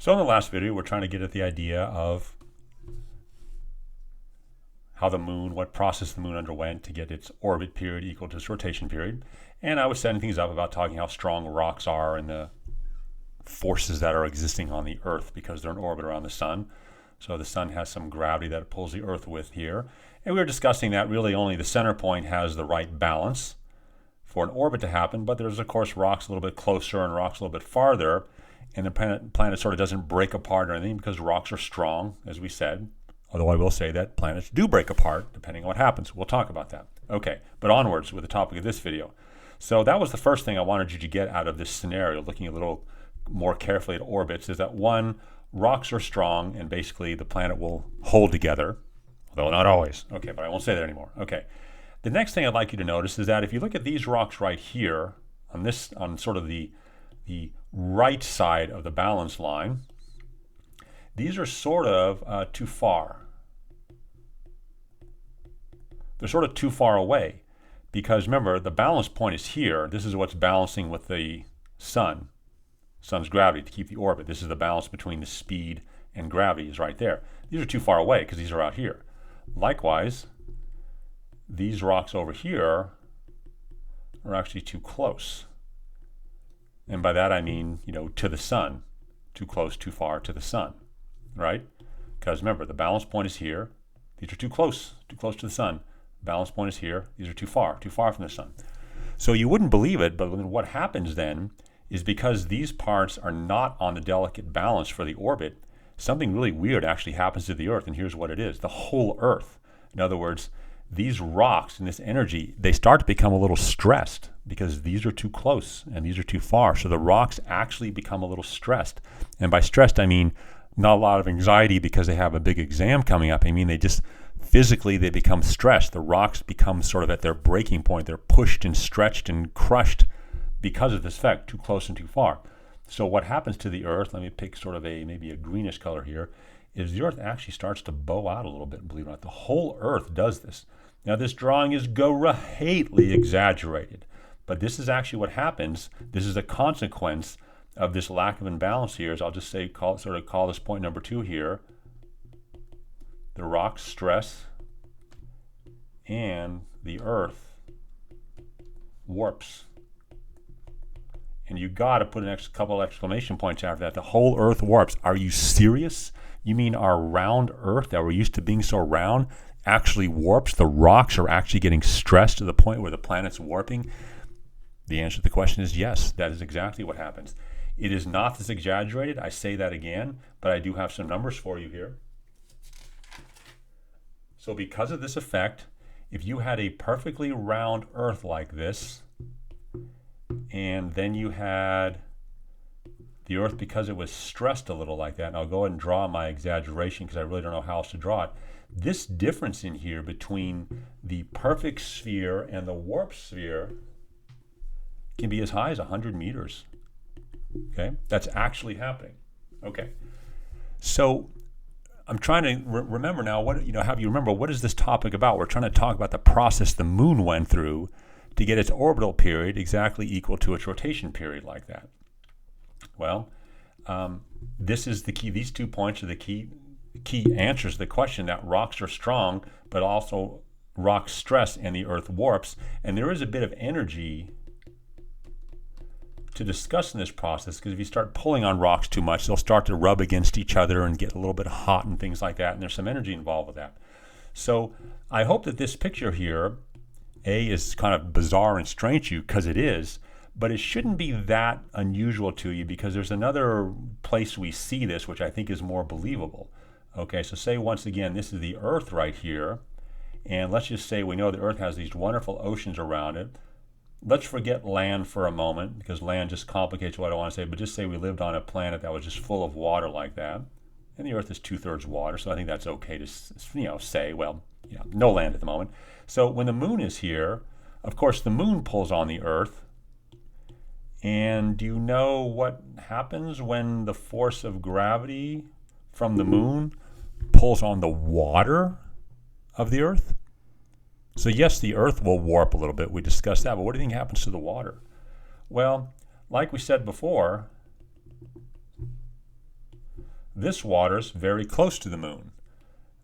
So in the last video, we're trying to get at the idea of how the moon, what process the moon underwent to get its orbit period equal to its rotation period. And I was setting things up about talking how strong rocks are and the forces that are existing on the Earth because they're in orbit around the sun. So the sun has some gravity that it pulls the Earth with here. And we were discussing that really only the center point has the right balance for an orbit to happen, but there's of course rocks a little bit closer and rocks a little bit farther. And the planet sort of doesn't break apart or anything because rocks are strong, as we said. Although I will say that planets do break apart depending on what happens. We'll talk about that. Okay, but onwards with the topic of this video. So that was the first thing I wanted you to get out of this scenario, looking a little more carefully at orbits, is that one, rocks are strong and basically the planet will hold together, although not always. Okay, but I won't say that anymore. Okay. The next thing I'd like you to notice is that if you look at these rocks right here, on sort of the right side of the balance line, these are sort of too far. They're sort of too far away because remember, the balance point is here. This is what's balancing with the sun's gravity to keep the orbit. This is the balance between the speed and gravity is right there. These are too far away because these are out here. Likewise, these rocks over here are actually too close. And by that I mean, to the sun, too close, too far to the sun, right? Because remember, the balance point is here. These are too close to the sun. Balance point is here. These are too far from the sun. So you wouldn't believe it, but what happens then is because these parts are not on the delicate balance for the orbit, something really weird actually happens to the Earth, and here's what it is. The whole Earth. In other words, these rocks and this energy, they start to become a little stressed because these are too close and these are too far. So the rocks actually become a little stressed. And by stressed, I mean not a lot of anxiety because they have a big exam coming up. I mean, they just physically, they become stressed. The rocks become sort of at their breaking point. They're pushed and stretched and crushed because of this effect, too close and too far. So what happens to the Earth, let me pick sort of maybe a greenish color here, is the Earth actually starts to bow out a little bit, believe it or not. The whole Earth does this. Now this drawing is greatly exaggerated, but this is actually what happens. This is a consequence of this lack of imbalance here. As I'll just say, call this point number 2 here. The rocks stress and the Earth warps. And you got to put a couple exclamation points after that. The whole Earth warps. Are you serious? You mean our round Earth that we're used to being so round actually warps? The rocks are actually getting stressed to the point where the planet's warping? The answer to the question is yes. That is exactly what happens. It is not this exaggerated. I say that again, but I do have some numbers for you here. So because of this effect, if you had a perfectly round Earth like this, and then you had the Earth, because it was stressed a little like that, and I'll go ahead and draw my exaggeration because I really don't know how else to draw it. This difference in here between the perfect sphere and the warp sphere can be as high as 100 meters. Okay, that's actually happening. Okay, so I'm trying to remember now have you remember what is this topic about? We're trying to talk about the process the moon went through to get its orbital period exactly equal to its rotation period like that. Well, this is the key. These 2 points are the key answers to the question that rocks are strong, but also rocks stress and the Earth warps. And there is a bit of energy to discuss in this process because if you start pulling on rocks too much, they'll start to rub against each other and get a little bit hot and things like that. And there's some energy involved with that. So I hope that this picture here, is kind of bizarre and strange to you because it is, but it shouldn't be that unusual to you because there's another place we see this which I think is more believable. Okay, so say once again, this is the Earth right here, and let's just say we know the Earth has these wonderful oceans around it. Let's forget land for a moment because land just complicates what I want to say, but just say we lived on a planet that was just full of water like that, and the Earth is 2/3 water, so I think that's okay to say, well, no land at the moment. So when the moon is here, of course the moon pulls on the Earth. And do you know what happens when the force of gravity from the moon pulls on the water of the Earth? So yes, the Earth will warp a little bit. We discussed that, but what do you think happens to the water? Well, like we said before, this water is very close to the moon.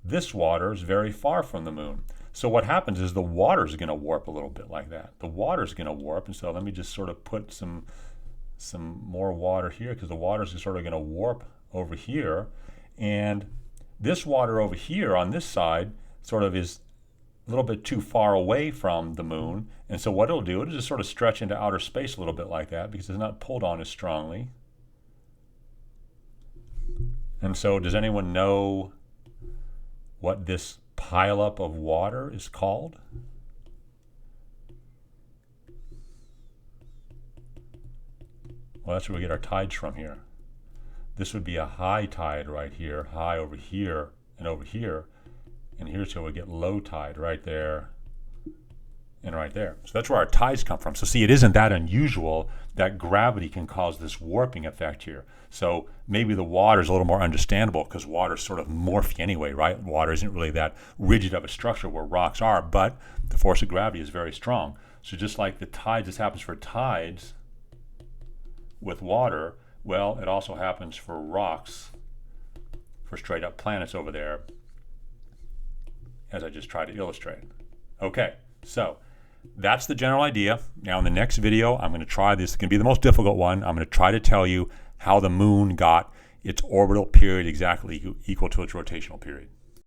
This water is very far from the moon. So what happens is the water is going to warp a little bit like that. The water is going to warp, and so let me just sort of put some more water here, because the water is sort of going to warp over here. And this water over here on this side sort of is a little bit too far away from the moon. And so what it'll do, it'll just sort of stretch into outer space a little bit like that, because it's not pulled on as strongly. And so does anyone know what this pileup of water is called? Well, that's where we get our tides from here. This would be a high tide right here, high over here and over here. And here's where we get low tide, right there and right there. So that's where our tides come from. So see, it isn't that unusual that gravity can cause this warping effect here. So maybe the water is a little more understandable, because water is sort of morphy anyway, right? Water isn't really that rigid of a structure where rocks are, but the force of gravity is very strong. So just like the tides, this happens for tides with water, well, it also happens for rocks, for straight up planets over there, as I just tried to illustrate. Okay, so that's the general idea. Now in the next video, I'm going to try this. It's going to be the most difficult one. I'm going to try to tell you how the moon got its orbital period exactly equal to its rotational period.